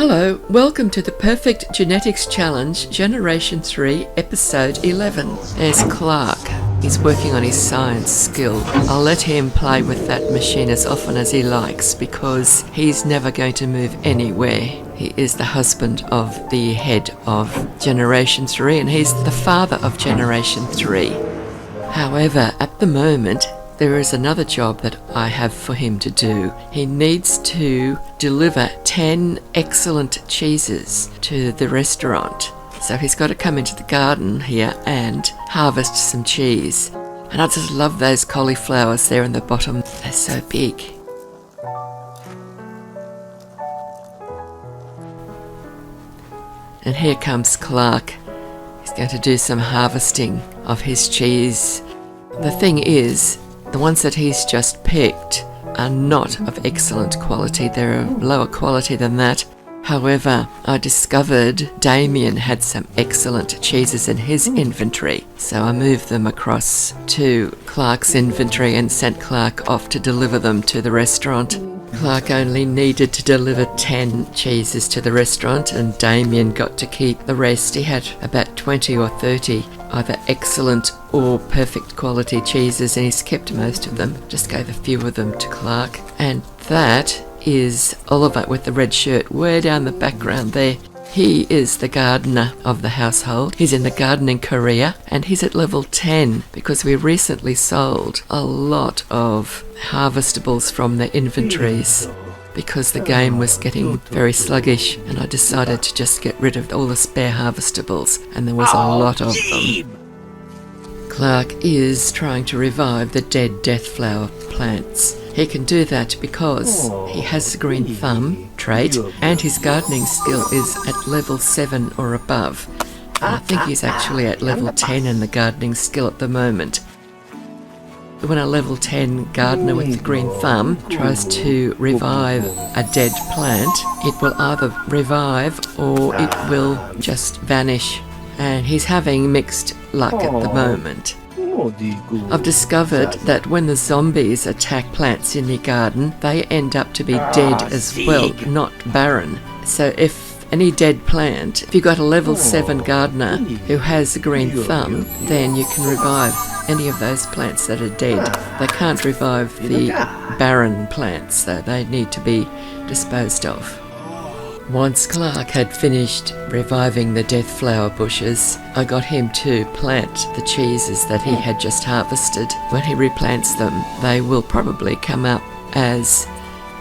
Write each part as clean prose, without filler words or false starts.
Hello, welcome to the Perfect Genetics Challenge, Generation 3, Episode 11. There's Clark. He's working on his science skill. I'll let him play with that machine as often as he likes because he's never going to move anywhere. He is the husband of the head of Generation 3 and he's the father of Generation 3. However, at the moment, there is another job that I have for him to do. He needs to deliver 10 excellent cheeses to the restaurant. So he's got to come into the garden here and harvest some cheese. And I just love those cauliflowers there in the bottom. They're so big. And here comes Clark. He's going to do some harvesting of his cheese. The thing is, the ones that he's just picked are not of excellent quality. They're of lower quality than that. However, I discovered Dianne had some excellent cheeses in his inventory. So I moved them across to Clark's inventory and sent Clark off to deliver them to the restaurant. Clark only needed to deliver 10 cheeses to the restaurant and Dianne got to keep the rest. He had about 20 or 30 either excellent or perfect quality cheeses and he's kept most of them. Just gave a few of them to Clark. And that is Oliver with the red shirt way down the background there. He is the gardener of the household. He's in the gardening career and he's at level 10 because we recently sold a lot of harvestables from the inventories because the game was getting very sluggish and I decided to just get rid of all the spare harvestables and there was a lot of them. Clark is trying to revive the dead death flower plants. He can do that because he has the green thumb trait and his gardening skill is at level 7 or above. And I think he's actually at level 10 in the gardening skill at the moment. When a level 10 gardener with the green thumb tries to revive a dead plant, it will either revive or it will just vanish. And he's having mixed luck at the moment. I've discovered that when the zombies attack plants in your garden, they end up to be dead as well, not barren. So if any dead plant, if you've got a level 7 gardener who has the green thumb, then you can revive any of those plants that are dead. They can't revive the barren plants, so they need to be disposed of. Once Clark had finished reviving the death flower bushes, I got him to plant the cheeses that he had just harvested. When he replants them, they will probably come up as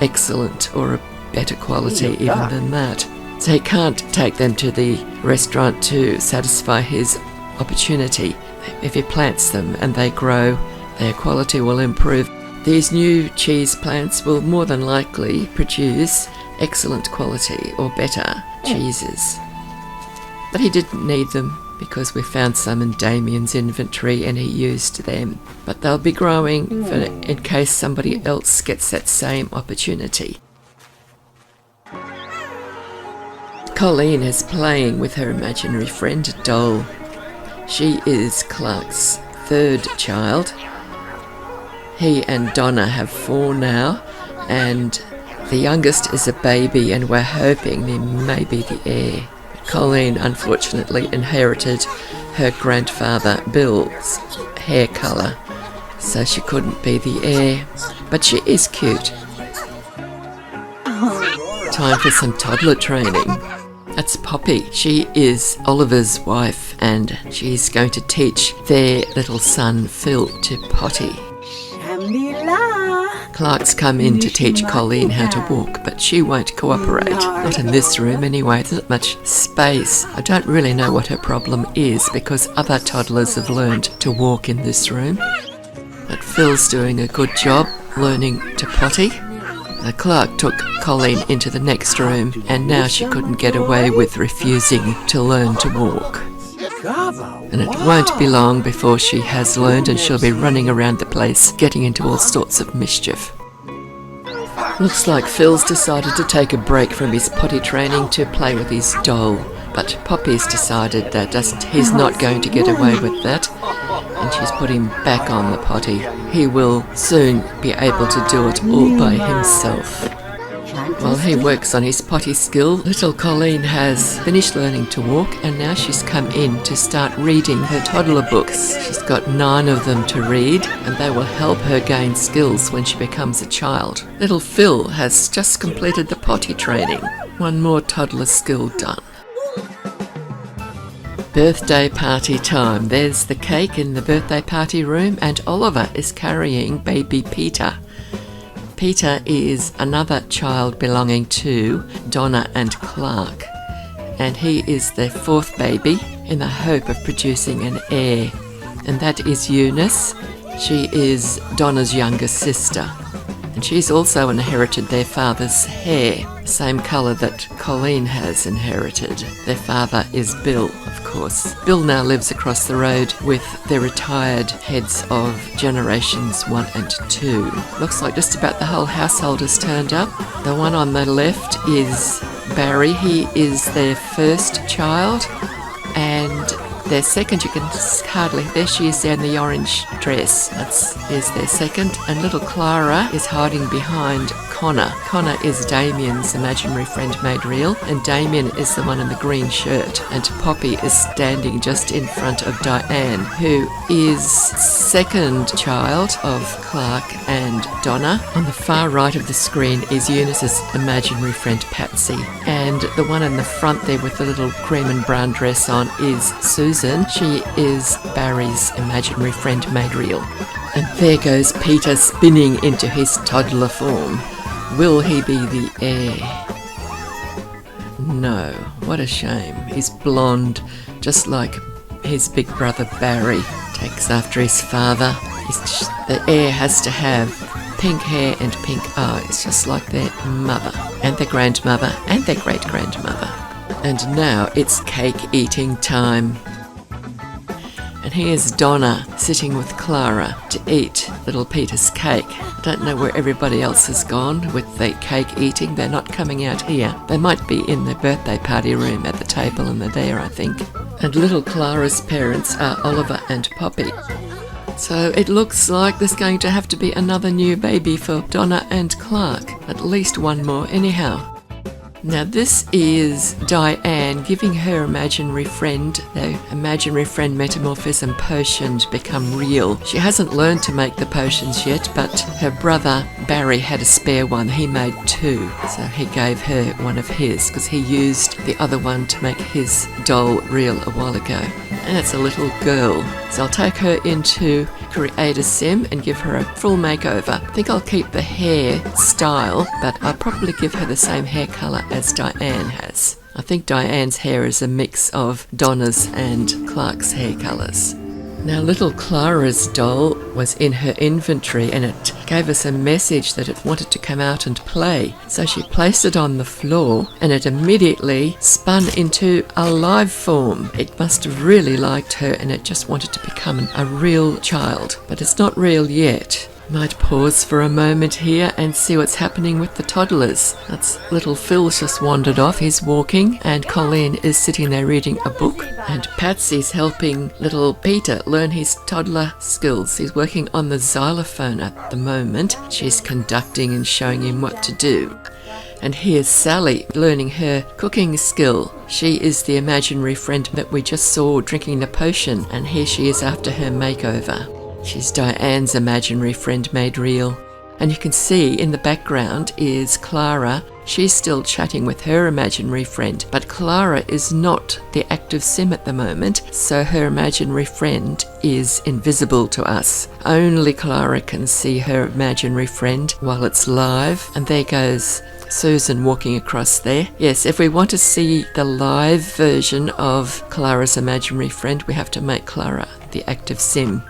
excellent or a better quality even than that. So he can't take them to the restaurant to satisfy his opportunity. If he plants them and they grow, their quality will improve. These new cheese plants will more than likely produce excellent quality or better cheeses. But he didn't need them because we found some in Damien's inventory and he used them. But they'll be growing in case somebody else gets that same opportunity. Colleen is playing with her imaginary friend doll. She is Clark's third child. He and Donna have 4 now and the youngest is a baby and we're hoping he may be the heir. Colleen unfortunately inherited her grandfather Bill's hair colour, so she couldn't be the heir, but she is cute. Time for some toddler training. That's Poppy. She is Oliver's wife and she's going to teach their little son Phil to potty. Clark's come in to teach Colleen how to walk, but she won't cooperate. Not in this room anyway, there's not much space. I don't really know what her problem is because other toddlers have learned to walk in this room. But Phil's doing a good job learning to potty. Clark took Colleen into the next room and now she couldn't get away with refusing to learn to walk. And it won't be long before she has learned and she'll be running around the place getting into all sorts of mischief. Looks like Phil's decided to take a break from his potty training to play with his doll, but Poppy's decided that he's not going to get away with that and she's put him back on the potty. He will soon be able to do it all by himself. While he works on his potty skill, little Colleen has finished learning to walk, and now she's come in to start reading her toddler books. She's got 9 of them to read, and they will help her gain skills when she becomes a child. Little Phil has just completed the potty training. One more toddler skill done. Birthday party time. There's the cake in the birthday party room, and Oliver is carrying baby Peter. Peter is another child belonging to Donna and Clark, and he is their 4th baby in the hope of producing an heir, and that is Eunice. She is Donna's younger sister, and she's also inherited their father's hair, the same colour that Colleen has inherited. Their father is Bill, of course. Bill now lives across the road with the retired heads of generations 1 and 2. Looks like just about the whole household has turned up. The one on the left is Barry. He is their 1st child, and their 2nd, you can hardly, there she is there in the orange dress. Is their 2nd, and little Clara is hiding behind Connor. Connor is Damien's imaginary friend made real, and Damien is the one in the green shirt, and Poppy is standing just in front of Dianne, who is 2nd child of Clark and Donna. On the far right of the screen is Eunice's imaginary friend Patsy, and the one in the front there with the little cream and brown dress on is Susan. She is Barry's imaginary friend made real. And there goes Peter spinning into his toddler form. Will he be the heir? No, what a shame. He's blonde, just like his big brother Barry. Takes after his father. The heir has to have pink hair and pink eyes, just like their mother, and their grandmother, and their great-grandmother. And now it's cake eating time. And here's Donna sitting with Clara to eat little Peter's cake. Don't know where everybody else has gone with the cake eating. They're not coming out here. They might be in the birthday party room at the table and they're there, I think. And little Clara's parents are Oliver and Poppy. So it looks like there's going to have to be another new baby for Donna and Clark. At least one more anyhow. Now this is Dianne giving her imaginary friend the imaginary friend metamorphism potion to become real. She hasn't learned to make the potions yet, but her brother Barry had a spare one. He made 2, so he gave her one of his because he used the other one to make his doll real a while ago. And it's a little girl. So I'll take her into Create a Sim and give her a full makeover. I think I'll keep the hair style, but I'll probably give her the same hair colour as Dianne has. I think Dianne's hair is a mix of Donna's and Clark's hair colours. Now little Clara's doll was in her inventory and it gave us a message that it wanted to come out and play. So she placed it on the floor and it immediately spun into a live form. It must have really liked her and it just wanted to become a real child. But it's not real yet. Might pause for a moment here and see what's happening with the toddlers. That's little Phil's just wandered off. He's walking and Colleen is sitting there reading a book. And Patsy's helping little Peter learn his toddler skills. He's working on the xylophone at the moment. She's conducting and showing him what to do. And here's Sally learning her cooking skill. She is the imaginary friend that we just saw drinking the potion. And here she is after her makeover. She's Dianne's imaginary friend made real. And you can see in the background is Clara. She's still chatting with her imaginary friend, but Clara is not the active sim at the moment, so her imaginary friend is invisible to us. Only Clara can see her imaginary friend while it's live, and there goes Susan walking across there. Yes, if we want to see the live version of Clara's imaginary friend, we have to make Clara the active sim.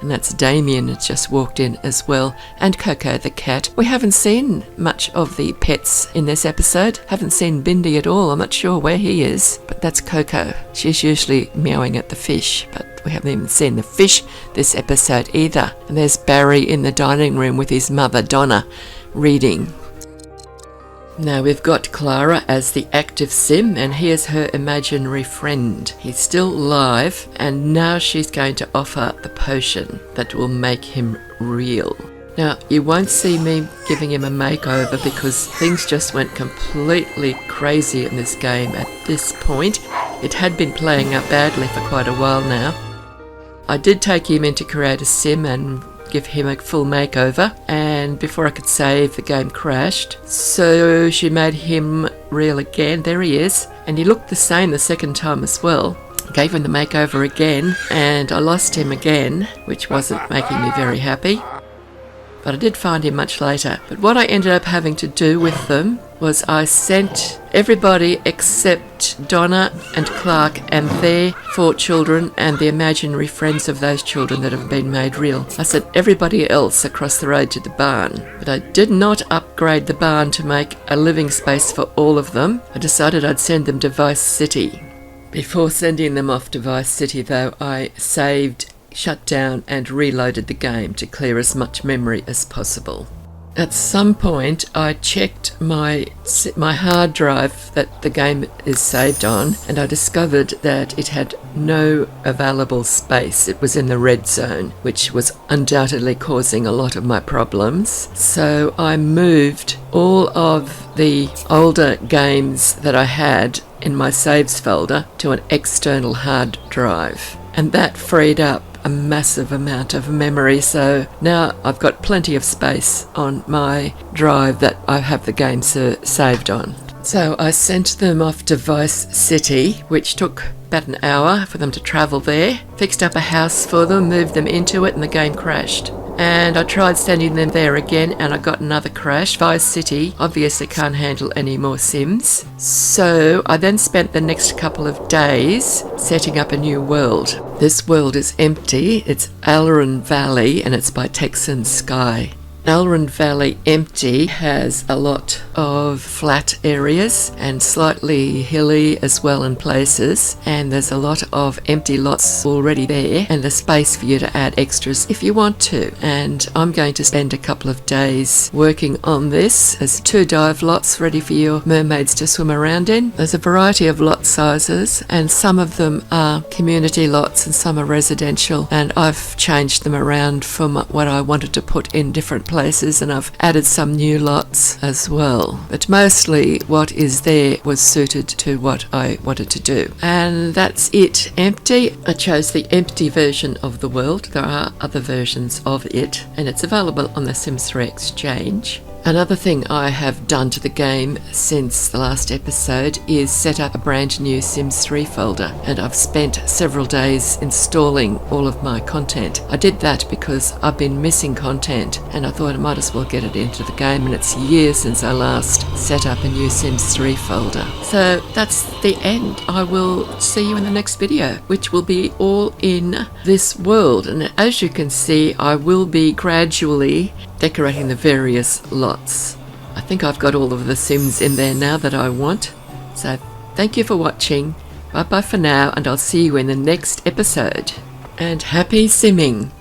And that's Damien has just walked in as well, and Coco the cat. We haven't seen much of the pets in this episode. Haven't seen Bindi at all. I'm not sure where he is, but that's Coco. She's usually meowing at the fish, but we haven't even seen the fish this episode either. And there's Barry in the dining room with his mother Donna reading. Now we've got Clara as the active sim, and here's her imaginary friend. He's still live, and now she's going to offer the potion that will make him real. Now, you won't see me giving him a makeover because things just went completely crazy in this game at this point. It had been playing out badly for quite a while now. I did take him into Create a Sim and give him a full makeover, and before I could save, the game crashed. So she made him real again. There he is. And he looked the same the second time as well. Gave him the makeover again, and I lost him again, which wasn't making me very happy. But I did find him much later. But what I ended up having to do with them was I sent everybody except Donna and Clark and their 4 children and the imaginary friends of those children that have been made real. I sent everybody else across the road to the barn. But I did not upgrade the barn to make a living space for all of them. I decided I'd send them to Vice City. Before sending them off to Vice City, though, I saved, shut down and reloaded the game to clear as much memory as possible. At some point I checked my hard drive that the game is saved on, and I discovered that it had no available space. It was in the red zone, which was undoubtedly causing a lot of my problems. So I moved all of the older games that I had in my saves folder to an external hard drive, and that freed up a massive amount of memory. So now I've got plenty of space on my drive that I have the game saved on. So I sent them off to Vice City, which took about an hour for them to travel there. Fixed up a house for them, moved them into it, and the game crashed. And I tried sending them there again, and I got another crash. Vice City obviously can't handle any more Sims. So I then spent the next couple of days setting up a new world. This world is empty. It's Alron Valley, and it's by Texan Sky. Alron Valley Empty has a lot of flat areas and slightly hilly as well in places, and there's a lot of empty lots already there and the space for you to add extras if you want to. And I'm going to spend a couple of days working on this. There's 2 dive lots ready for your mermaids to swim around in. There's a variety of lot sizes, and some of them are community lots and some are residential, and I've changed them around from what I wanted to put in different places, and I've added some new lots as well. But mostly what is there was suited to what I wanted to do. And that's it. Empty. I chose the empty version of the world. There are other versions of it, and it's available on the Sims 3 Exchange. Another thing I have done to the game since the last episode is set up a brand new Sims 3 folder, and I've spent several days installing all of my content. I did that because I've been missing content, and I thought I might as well get it into the game, and it's years since I last set up a new Sims 3 folder. So that's the end. I will see you in the next video, which will be all in this world. And as you can see, I will be gradually decorating the various lots. I think I've got all of the Sims in there now that I want. So thank you for watching. Bye bye for now, and I'll see you in the next episode. And happy simming!